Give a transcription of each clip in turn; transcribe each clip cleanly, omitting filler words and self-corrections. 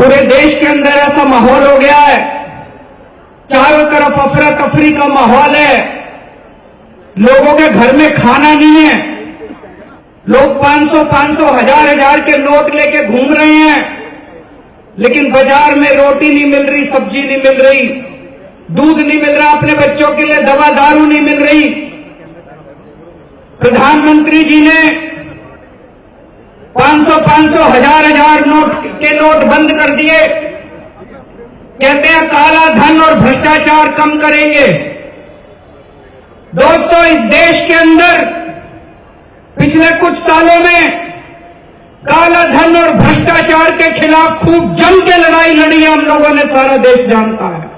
पूरे देश के अंदर ऐसा माहौल हो गया है, चारों तरफ अफरा तफरी का माहौल है, लोगों के घर में खाना नहीं है, लोग 500 हजार के नोट लेके घूम रहे हैं, लेकिन बाजार में रोटी नहीं मिल रही, सब्जी नहीं मिल रही, दूध नहीं मिल रहा, अपने बच्चों के लिए दवा दारू नहीं मिल रही। प्रधानमंत्री जी ने 500 हजार नोट के नोट बंद कर दिए, कहते हैं काला धन और भ्रष्टाचार कम करेंगे। दोस्तों, इस देश के अंदर पिछले कुछ सालों में काला धन और भ्रष्टाचार के खिलाफ खूब जम के लड़ाई लड़ी है हम लोगों ने, सारा देश जानता है।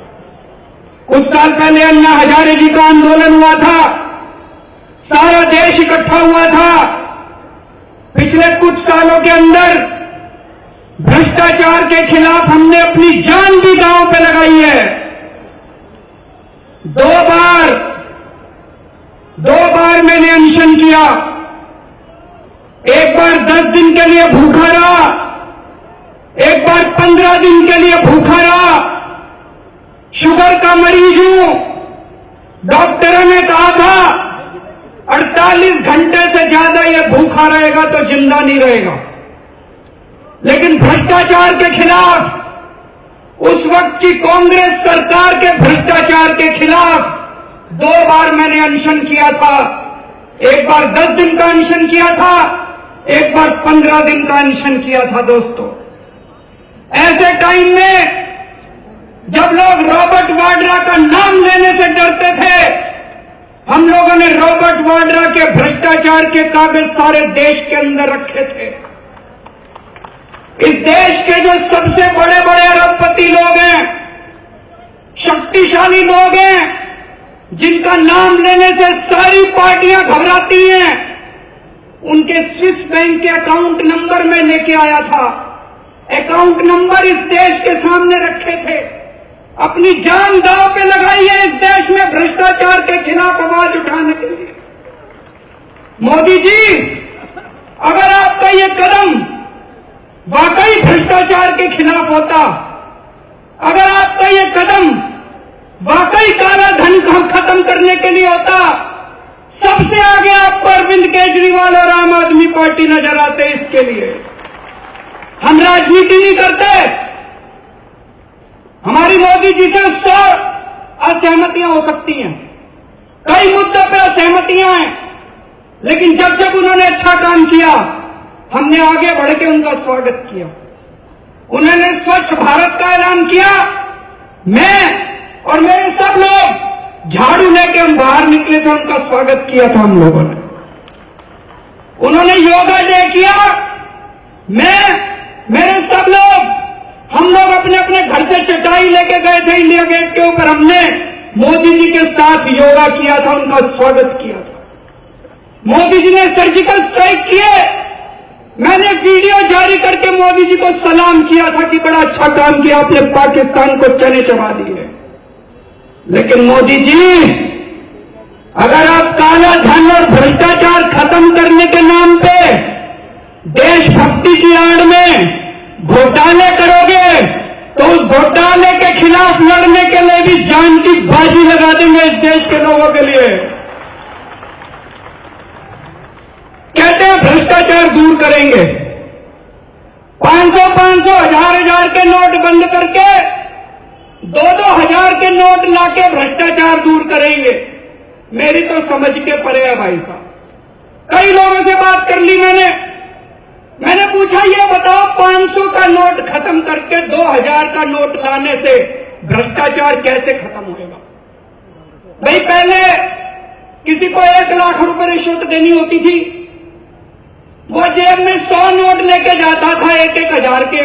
कुछ साल पहले अन्ना हजारे जी का आंदोलन हुआ था, सारा देश इकट्ठा हुआ था। पिछले कुछ सालों के अंदर भ्रष्टाचार के खिलाफ हमने अपनी जान भी दांव पे लगाई है। दो बार मैंने अनशन किया, एक बार 10 दिन के लिए भूखा रहा, एक बार 15 दिन के लिए भूखा रहा। शुगर का मरीज हूं, डॉक्टरों ने कहा था 48 घंटे से ज्यादा ये भूखा रहेगा तो जिंदा नहीं रहेगा। लेकिन भ्रष्टाचार के खिलाफ, उस वक्त की कांग्रेस सरकार के भ्रष्टाचार के खिलाफ 2 बार मैंने अनशन किया था। एक बार 10 दिन का अनशन किया था, एक बार 15 दिन का अनशन किया था। दोस्तों, ऐसे टाइम में जब लोग रॉबर्ट वाड्रा का नाम लेने से डरते थे, हम लोगों ने रॉबर्ट वाड्रा के भ्रष्टाचार के कागज सारे देश के अंदर रखे थे। इस देश के जो सबसे बड़े बड़े अरबपति लोग हैं, शक्तिशाली लोग हैं, जिनका नाम लेने से सारी पार्टियां घबराती हैं, उनके स्विस बैंक के अकाउंट नंबर में लेके आया था। अकाउंट नंबर इस देश के सामने रखे थे। अपनी जान दांव पे लगाई है इस देश में भ्रष्टाचार के खिलाफ आवाज उठाने के लिए। मोदी जी, अगर आपका ये कदम वाकई भ्रष्टाचार के खिलाफ होता, अगर आपका ये कदम वाकई काला धन को खत्म करने के लिए होता, सबसे आगे आपको अरविंद केजरीवाल और आम आदमी पार्टी नजर आते। इसके लिए हम राजनीति नहीं करते। हमारी मोदी जी से 100 असहमतियां हो सकती हैं, कई मुद्दों पर असहमतियां हैं, लेकिन जब जब उन्होंने अच्छा काम किया, हमने आगे बढ़ के उनका स्वागत किया। उन्होंने स्वच्छ भारत का ऐलान किया, मैं और मेरे सब लोग झाड़ू लेके हम बाहर निकले थे, उनका स्वागत किया था हम लोगों ने। उन्होंने योगा डे किया, मेरे सब लोग, हम लोग अपने अपने घर से चटाई लेके गए थे इंडिया गेट के ऊपर, हमने मोदी जी के साथ योगा किया था, उनका स्वागत किया था। मोदी जी ने सर्जिकल स्ट्राइक किए, मैंने वीडियो जारी करके मोदी जी को सलाम किया था कि बड़ा अच्छा काम किया आपने, पाकिस्तान को चने चबा दिए। लेकिन मोदी जी, अगर आप काला धन और भ्रष्टाचार खत्म करने के नाम पे देशभक्ति की आड़ में घोटाले करोगे, तो उस घोटाले के खिलाफ लड़ने के लिए भी जान की बाजी लगा देंगे इस देश के लोगों के लिए। कहते हैं भ्रष्टाचार दूर करेंगे, 500 हजार के नोट बंद करके 2 हजार के नोट लाके भ्रष्टाचार दूर करेंगे। मेरी तो समझ के परे है भाई साहब। कई लोगों से बात कर ली मैंने पूछा, ये बताओ 500 का नोट खत्म करके 2000 का नोट लाने से भ्रष्टाचार कैसे खत्म होएगा? भाई, पहले किसी को 1 लाख रुपए रिश्वत देनी होती थी, वो जेब में 100 नोट लेके जाता था 1-1 हजार के,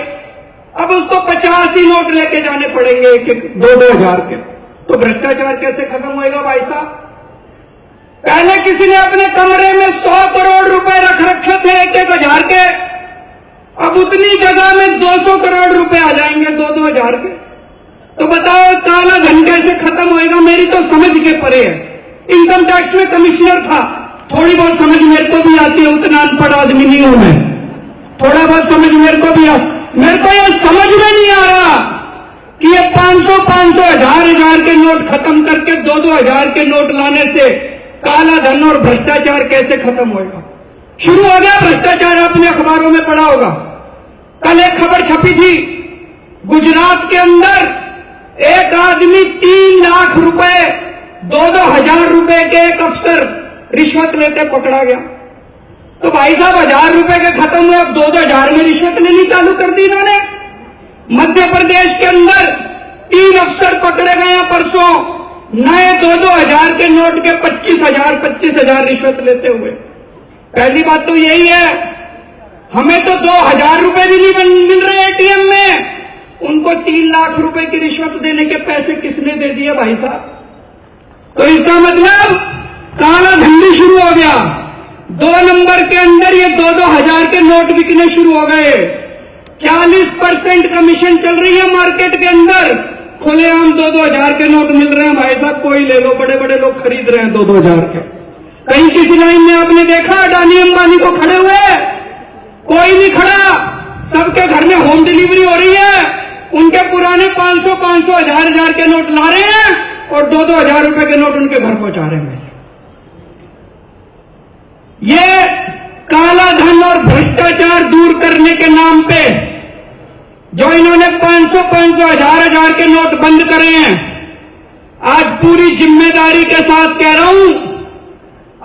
अब उसको 50 ही नोट लेके जाने पड़ेंगे 1-2 हजार के। तो भ्रष्टाचार कैसे खत्म होएगा भाई साहब? पहले किसी ने अपने कमरे में 100 करोड़ रुपए रख रखे थे 1-1 हजार के, अब उतनी जगह में 200 करोड़ रुपए आ जाएंगे 2-2 हजार के। तो बताओ काला धन कैसे खत्म होएगा? मेरी तो समझ के परे है। इनकम टैक्स में कमिश्नर था, थोड़ी बहुत समझ मेरे को भी आती है, उतना अनपढ़ आदमी नहीं हूं मैं, थोड़ा बहुत समझ मेरे को भी मेरे को यह समझ में नहीं खत्म करके 2-2 हजार के नोट लाने से काला धन और भ्रष्टाचार कैसे खत्म होगा? शुरू हो गया भ्रष्टाचार, आपने अखबारों में पढ़ा होगा। कल एक खबर छपी थी, गुजरात के अंदर एक आदमी 3 लाख रुपए 2-2 हजार रुपए के एक अफसर रिश्वत लेते पकड़ा गया। तो भाई साहब 1000 रुपए के खत्म हुए, अब 2-2 हजार में रिश्वत लेनी चालू कर दी इन्होंने। मध्य प्रदेश के अंदर 3 अफसर पकड़े गए हैं परसों, नए 2-2 हजार के नोट के 25,000 रिश्वत लेते हुए। पहली बात तो यही है, हमें तो 2,000 रुपए भी नहीं मिल रहे एटीएम में, उनको 3 लाख रुपए की रिश्वत देने के पैसे किसने दे दिए भाई साहब? तो इसका मतलब काला धंधी शुरू हो गया। 2 नंबर के अंदर ये 2-2 हजार के नोट बिकने शुरू हो गए। 40% कमीशन चल रही है मार्केट के अंदर, खुलेआम 2-2 हजार के नोट मिल रहे हैं भाई साहब, कोई ले लो, बड़े बड़े लोग खरीद रहे हैं 2-2 हजार के। कहीं किसी लाइन में आपने देखा अडानी अंबानी को खड़े हुए? कोई नहीं खड़ा, सबके घर में होम डिलीवरी हो रही है, उनके पुराने 500, 1000 के नोट ला रहे हैं और 2-2 हजार रुपए के नोट उनके घर पहुंचा रहे हैं। वैसे ये काला धन और भ्रष्टाचार दूर करने के नाम पे जो इन्होंने 500, 1000 के नोट बंद करे हैं, आज पूरी जिम्मेदारी के साथ कह रहा हूं,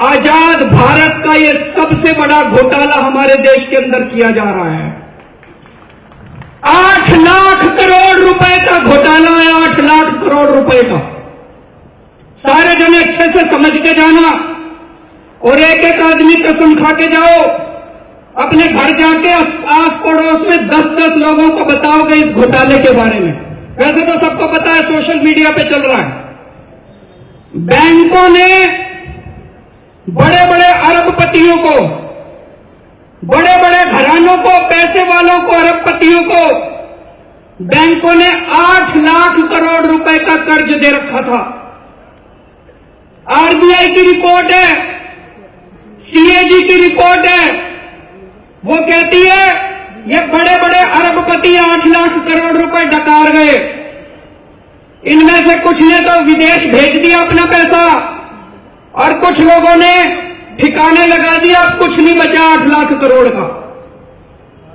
आजाद भारत का ये सबसे बड़ा घोटाला हमारे देश के अंदर किया जा रहा है। 8 लाख करोड़ रुपए का घोटाला है, 8 लाख करोड़ रुपए का। सारे जने अच्छे से समझ के जाना और एक एक आदमी कसम खा के जाओ, अपने घर जाके आस पड़ोस में 10-10 लोगों को बताओगे इस घोटाले के बारे में। वैसे तो सबको पता है, सोशल मीडिया पे चल रहा है। बैंकों ने बड़े बड़े अरबपतियों को, बड़े बड़े घरानों को, पैसे वालों को, अरबपतियों को बैंकों ने 8 लाख करोड़ रुपए का कर्ज दे रखा था। आरबीआई की रिपोर्ट है, सीएजी की रिपोर्ट है, वो कहती है ये बड़े बड़े अरबपति 8 लाख करोड़ रुपए डकार गए। इनमें से कुछ ने तो विदेश भेज दिया अपना पैसा और कुछ लोगों ने ठिकाने लगा दिया, अब कुछ नहीं बचा 8 लाख करोड़ का।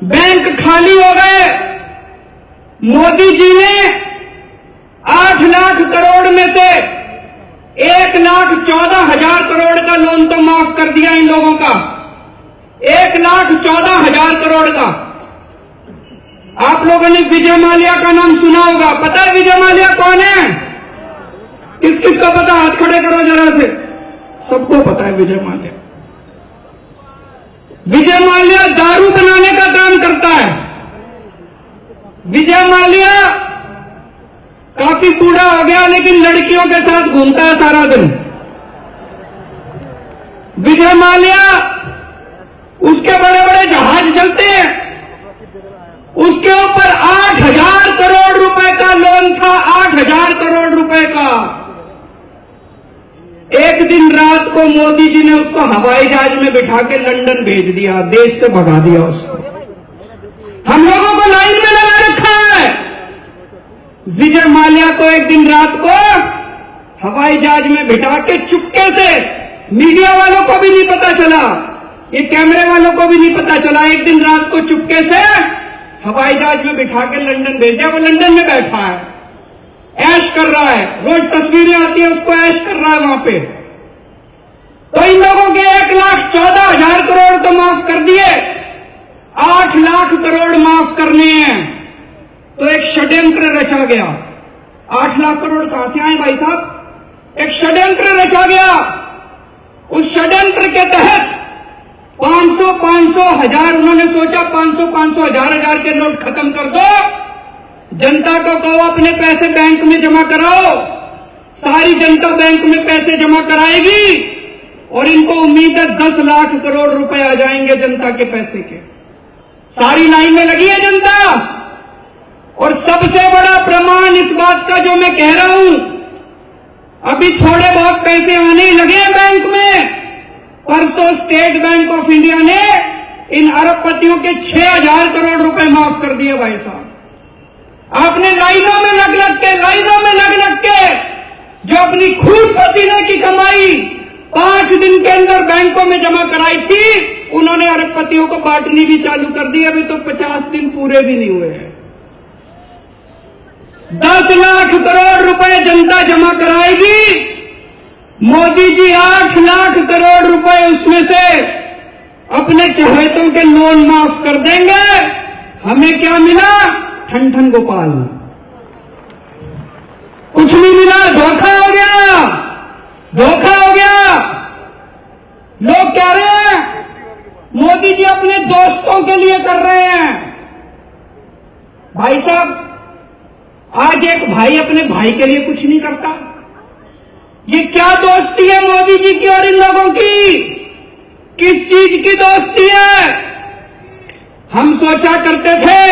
बैंक खाली हो गए। मोदी जी ने 8 लाख करोड़ में से 1,14,000 करोड़ का लोन तो माफ कर दिया इन लोगों का, 1,14,000 करोड़ का। आप लोगों ने विजय माल्या का नाम सुना होगा, पता है विजय माल्या कौन है? किस किस को पता? हाथ खड़े करो जरा से। सबको पता है विजय माल्या। विजय माल्या दारू बनाने का काम करता है। विजय माल्या काफी बूढ़ा हो गया लेकिन लड़कियों के साथ घूमता है सारा दिन। विजय माल्या, उसके बड़े बड़े जहाज चलते हैं, उसके ऊपर 8,000 करोड़ रुपए का लोन था, 8,000 करोड़ रुपए का। एक दिन रात को मोदी जी ने उसको हवाई जहाज में बिठा के लंदन भेज दिया, देश से भगा दिया उसको। हम लोगों को लाइन में लगा रखा है। विजय माल्या को एक दिन रात को हवाई जहाज में बिठा के चुपके से, मीडिया वालों को भी नहीं पता चला, ये कैमरे वालों को भी नहीं पता चला, एक दिन रात को चुपके से हवाई जहाज में बिठा के लंदन भेज दिया। वो लंदन में बैठा है, ऐश कर रहा है, रोज तस्वीरें आती है उसको ऐश कर रहा है वहां पे। तो इन लोगों के 1,14,000 करोड़ तो माफ कर दिए, 8 लाख करोड़ माफ करने हैं। तो एक षड्यंत्र रचा गया। 8 लाख करोड़ कहां से आए भाई साहब? एक षड्यंत्र रचा गया। उस षड्यंत्र के तहत 500, 1000 उन्होंने सोचा 500, 1000 के नोट खत्म कर दो, जनता को कहो अपने पैसे बैंक में जमा कराओ। सारी जनता बैंक में पैसे जमा कराएगी और इनको उम्मीद है 10 लाख करोड़ रुपए आ जाएंगे जनता के पैसे के। सारी लाइन में लगी है जनता। और सबसे बड़ा प्रमाण इस बात का जो मैं कह रहा हूं, अभी थोड़े बहुत पैसे आने ही लगे हैं बैंक में। परसों स्टेट बैंक ऑफ इंडिया ने इन अरबपतियों के 6,000 करोड़ रुपए माफ कर दिए भाई साहब। आपने लाइनों में लग लग के जो अपनी खून पसीने की कमाई 5 दिन के अंदर बैंकों में जमा कराई थी, उन्होंने अरबपतियों को बांटनी भी चालू कर दी। अभी तो 50 दिन पूरे भी नहीं हुए हैं। 10 लाख करोड़ रुपए जनता जमा कराएगी, मोदी जी 8 लाख करोड़ रुपए उसमें से अपने चहेतों के लोन माफ कर देंगे। हमें क्या मिला? ठन ठन गोपाल, कुछ नहीं मिला। धोखा हो गया, धोखा हो गया। लोग कह रहे हैं मोदी जी अपने दोस्तों के लिए कर रहे हैं। भाई साहब, आज एक भाई अपने भाई के लिए कुछ नहीं करता। ये क्या दोस्ती है मोदी जी की और इन लोगों की? किस चीज की दोस्ती है? हम सोचा करते थे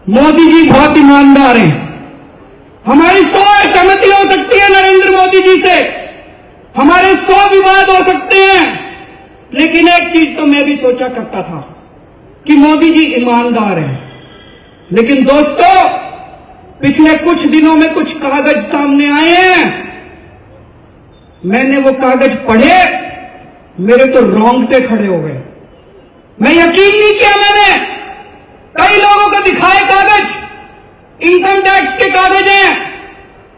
मोदी जी बहुत ईमानदार हैं, हमारी 100 सहमति हो सकती है नरेंद्र मोदी जी से, हमारे 100 विवाद हो सकते हैं, लेकिन एक चीज तो मैं भी सोचा करता था कि मोदी जी ईमानदार हैं। लेकिन दोस्तों, पिछले कुछ दिनों में कुछ कागज सामने आए हैं, मैंने वो कागज पढ़े, मेरे तो रोंगटे खड़े हो गए। मैं यकीन नहीं किया। मैंने कई लोगों को दिखाए कागज, इनकम टैक्स के कागज हैं।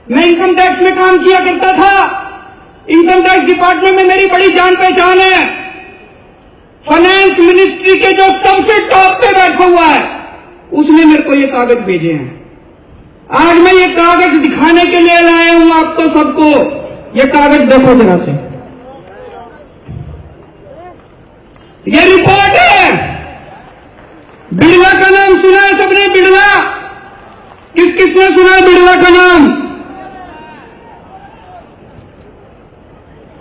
मैं इनकम टैक्स में काम किया करता था, इनकम टैक्स डिपार्टमेंट में मेरी बड़ी जान पहचान है। फाइनेंस मिनिस्ट्री के जो सबसे टॉप पे बैठा हुआ है, उसने मेरे को ये कागज भेजे हैं। आज मैं ये कागज दिखाने के लिए लाया हूं आपको सबको। ये कागज देखो जरा से, ये रिपोर्ट है। बिड़ला का नाम सुना है सबने? बिड़ला, किस किसने सुना है बिड़ला का नाम?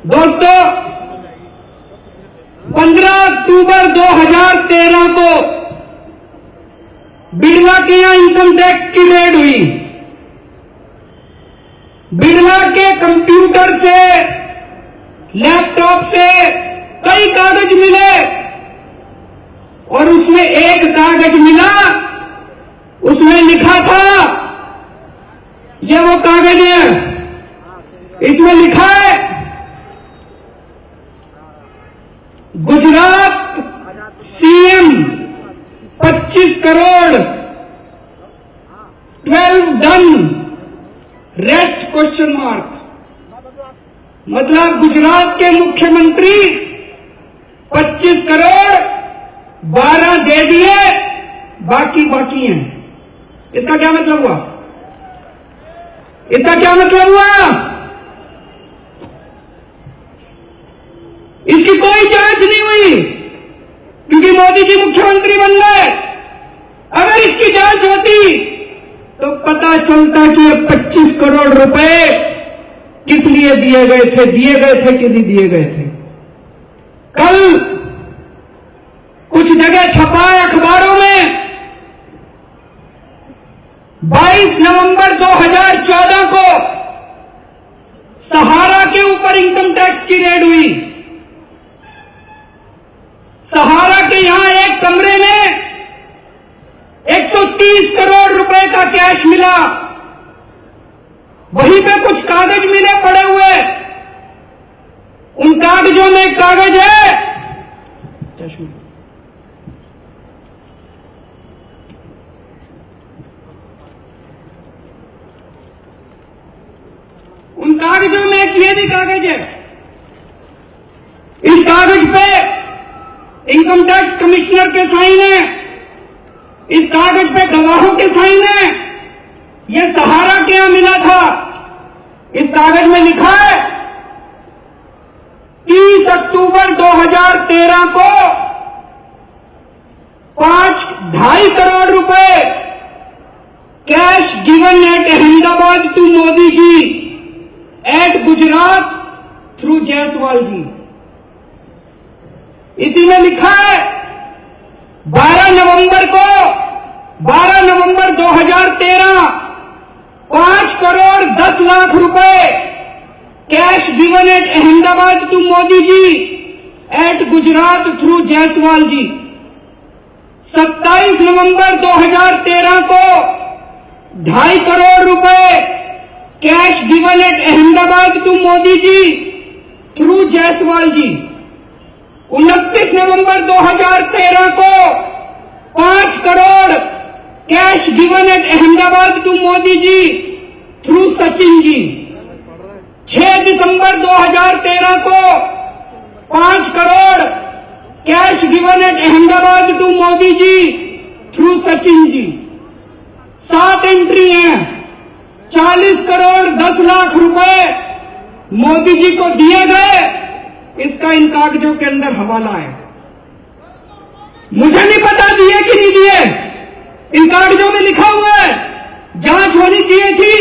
दोस्तों, 15 अक्टूबर 2013 को बिड़ला के यहां इनकम टैक्स की रेड हुई। बिड़ला के कंप्यूटर से, लैपटॉप से कई कागज मिले और उसमें एक कागज मिला, उसमें लिखा था, ये वो कागज है, इसमें लिखा है Gujarat CM 25 crore 12 done rest question mark. मतलब गुजरात के मुख्यमंत्री 25 करोड़ 12 दे दिए, बाकी हैं। इसका क्या मतलब हुआ? इसका क्या मतलब हुआ? इसकी कोई जांच नहीं हुई क्योंकि मोदी जी मुख्यमंत्री बन गए। अगर इसकी जांच होती तो पता चलता कि ये 25 करोड़ रुपए किस लिए दिए गए थे कि नहीं दिए गए थे। कल कुछ जगह छपा है अखबारों में, 22 नवंबर 2014 को सहारा के ऊपर इनकम टैक्स की रेड हुई। सहारा के यहां एक कमरे में 130 करोड़ रुपए का कैश मिला। वहीं पे कुछ कागज मिले पड़े हुए। उन कागजों में एक कागज है, उन कागजों में एक ये भी कागज है। इस कागज पे इनकम टैक्स कमिश्नर के साइन है, इस कागज पे गवाहों के साइन है। यह सहारा के यहां मिला था। इस कागज में लिखा है 30 अक्टूबर 2013 को 2.5 करोड़ रुपए cash given at Ahmedabad to Modi ji at Gujarat through Jaiswal ji. इसी में लिखा है 12 नवंबर 2013 5 करोड़ 10 लाख रुपए cash given at Ahmedabad to Modi ji at Gujarat through Jaiswal ji. 27 नवंबर 2013 को 2.5 करोड़ रुपए cash given at Ahmedabad to Modi ji through Jaiswal ji. 29 नवंबर 2013 को 5 crore cash given at Ahmedabad to Modi ji through Sachin ji. 6 दिसंबर 2013 को 5 crore cash given at Ahmedabad to Modi ji through Sachin ji. 7 entry हैं। 40 करोड़ 10 लाख रुपए मोदी जी को दिए गए। इसका इन कागजों के अंदर हवाला है। मुझे नहीं पता दिए कि नहीं दिए, इन कागजों में लिखा हुआ है। जांच होनी चाहिए थी,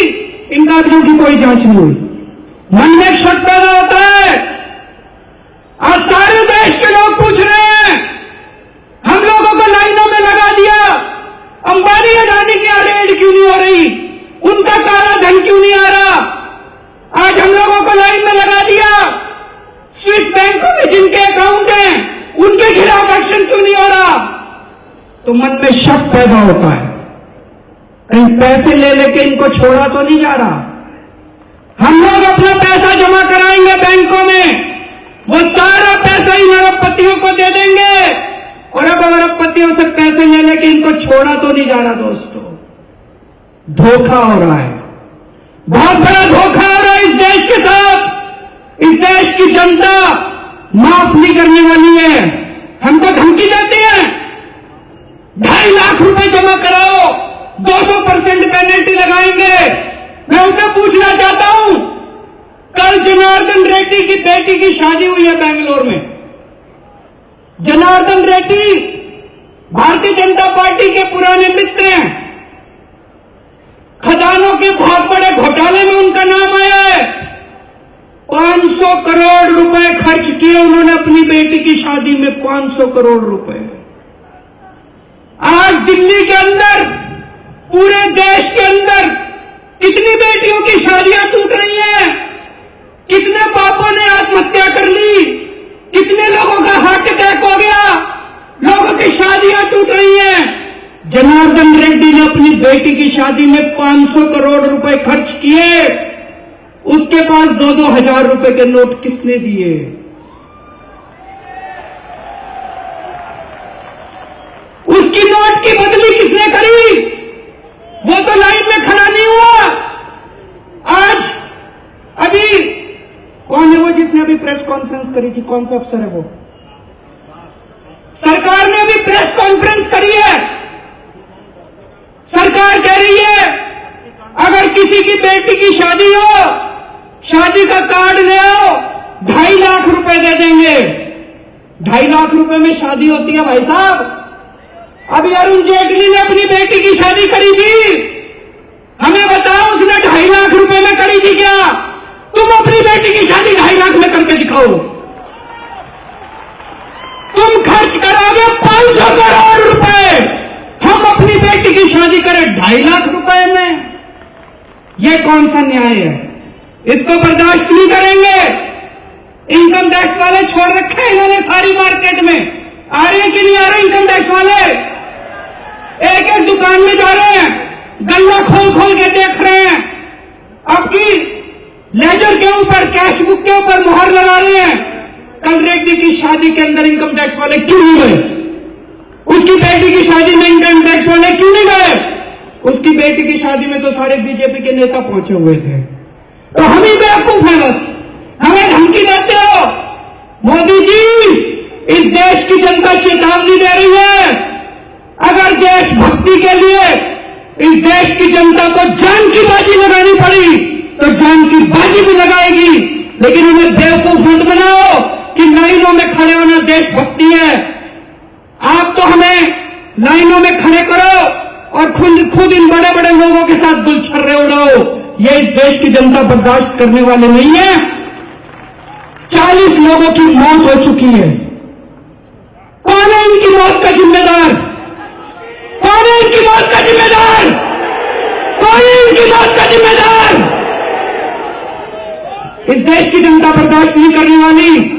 इन कागजों की कोई जांच नहीं हुई। मन में शक पैदा होता है। आज सारे देश के लोग पूछ रहे हैं, हम लोगों को लाइनों में लगा दिया, अंबानी अडानी की रेड क्यों नहीं हो रही, उनका काला धन क्यों नहीं आ रहा। आज हम लोगों को लाइन में लगा दिया, स्विस बैंकों में जिनके अकाउंट हैं उनके खिलाफ एक्शन क्यों नहीं हो रहा। तो मन में शक पैदा होता है, कहीं पैसे ले लेके इनको छोड़ा तो नहीं जा रहा। हम लोग अपना पैसा जमा कराएंगे बैंकों में, वो सारा पैसा इन अरबपतियों को दे देंगे और अब अरबपतियों से पैसे ले लेके इनको छोड़ा तो नहीं जा रहा। दोस्तों, धोखा हो रहा है, बहुत बड़ा धोखा हो रहा है इस देश के साथ। इस देश की जनता माफ नहीं करने वाली है। हमको धमकी देते हैं 2.5 लाख रुपए जमा कराओ, 200% पेनल्टी लगाएंगे। मैं उनसे पूछना चाहता हूं, कल जनार्दन रेड्डी की बेटी की शादी हुई है बेंगलोर में। जनार्दन रेड्डी भारतीय जनता पार्टी के पुराने मित्र हैं। खदानों के बहुत बड़े घोटाले में उनका नाम आया है। 500 करोड़ रुपए खर्च किए उन्होंने अपनी बेटी की शादी में, 500 करोड़ रुपए। आज दिल्ली के अंदर, पूरे देश के अंदर कितनी बेटियों की शादियां टूट रही हैं, कितने बापों ने आत्महत्या कर ली, कितने लोगों का हार्ट अटैक हो गया, लोगों की शादियां टूट रही हैं। जनार्दन रेड्डी ने अपनी बेटी की शादी में 500 करोड़ रुपए खर्च किए, उसके पास 2-2 हजार रुपए के नोट किसने दिए। उसकी नोट की बदली किसने करी, वो तो लाइन में खड़ा नहीं हुआ। आज अभी कौन है वो जिसने अभी प्रेस कॉन्फ्रेंस करी थी, कौन सा अफसर है वो? सरकार ने अभी प्रेस कॉन्फ्रेंस करी है। सरकार कह रही है अगर किसी की बेटी की शादी हो, शादी का कार्ड ले आओ, 2.5 लाख रुपए दे देंगे। 2.5 लाख रुपए में शादी होती है भाई साहब। अभी अरुण जेटली ने अपनी बेटी की शादी करी थी, हमें बताओ उसने 2.5 लाख रुपए में करी थी क्या? तुम अपनी बेटी की शादी 2.5 लाख में करके दिखाओ। तुम खर्च करोगे 500 करोड़ रुपए, हम अपनी बेटी की शादी करें 2.5 लाख रुपए में। यह कौन सा न्याय है? इसको बर्दाश्त नहीं करेंगे। इनकम टैक्स वाले छोड़ रखे हैं इन्होंने सारी मार्केट में। आ रहे हैं कि नहीं आ रहे इनकम टैक्स वाले? एक एक दुकान में जा रहे हैं, गल्ला खोल खोल के देख रहे हैं। आपकी लेजर के ऊपर, कैश बुक के ऊपर मुहर लगा रहे हैं। कल रेड्डी की शादी के अंदर इनकम टैक्स वाले क्यों नहीं गए? उसकी बेटी की शादी में इनकम टैक्स वाले क्यों नहीं गए? उसकी बेटी की शादी में तो सारे बीजेपी के नेता पहुंचे हुए थे। तो हम ही बेवकूफ हैं बस, हमें धमकी देते हो। मोदी जी, इस देश की जनता चेतावनी दे रही है। अगर देशभक्ति के लिए इस देश की जनता को जान की बाजी लगानी पड़ी तो जान की बाजी भी लगाएगी, लेकिन उन्हें बेवकूफ मत बनाओ कि लाइनों में खड़े होना देशभक्ति है। आप तो हमें लाइनों में खड़े करो और खुद इन बड़े बड़े लोगों के साथ गुलछर्रे उड़ाओ। ये इस देश की जनता बर्दाश्त करने वाले नहीं है। 40 लोगों की मौत हो चुकी है। कौन है इनकी मौत का जिम्मेदार? कौन है इनकी मौत का जिम्मेदार? कौन है इनकी मौत का जिम्मेदार? इस देश की जनता बर्दाश्त नहीं करने वाली।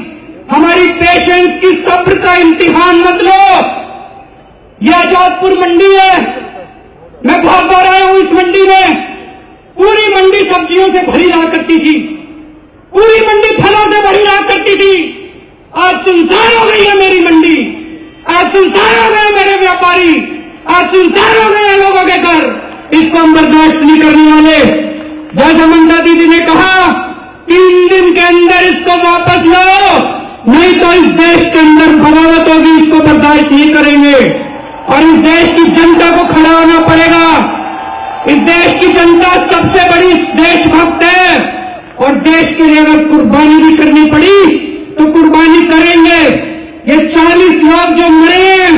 हमारी पेशेंस की सब्र का इम्तिहान मत लो। यह आजादपुर मंडी है, मैं बहुत बार आया हूं इस मंडी में। पूरी मंडी सब्जियों से भरी रहा करती थी, पूरी मंडी फलों से भरी रहा करती थी। आज सुनसान हो गई है मेरी मंडी, आज सुनसान हो गए मेरे व्यापारी, आज सुनसान हो गए लोगों के घर। इसको हम बर्दाश्त नहीं करने वाले। जैसा ममता दीदी ने कहा 3 दिन के अंदर इसको वापस लो, नहीं तो इस देश के अंदर बगावत होगी, इसको बर्दाश्त नहीं करेंगे। और इस देश की जनता को खड़ा होना पड़ेगा। इस देश की जनता सबसे बड़ी देशभक्त है और देश के लिए अगर कुर्बानी भी करनी पड़ी तो कुर्बानी करेंगे। ये 40 लोग जो मरे हैं,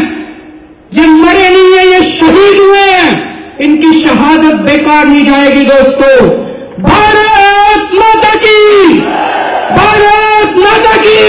ये मरे नहीं है, ये शहीद हुए हैं। इनकी शहादत बेकार नहीं जाएगी दोस्तों। भारत माता की, भारत माता की।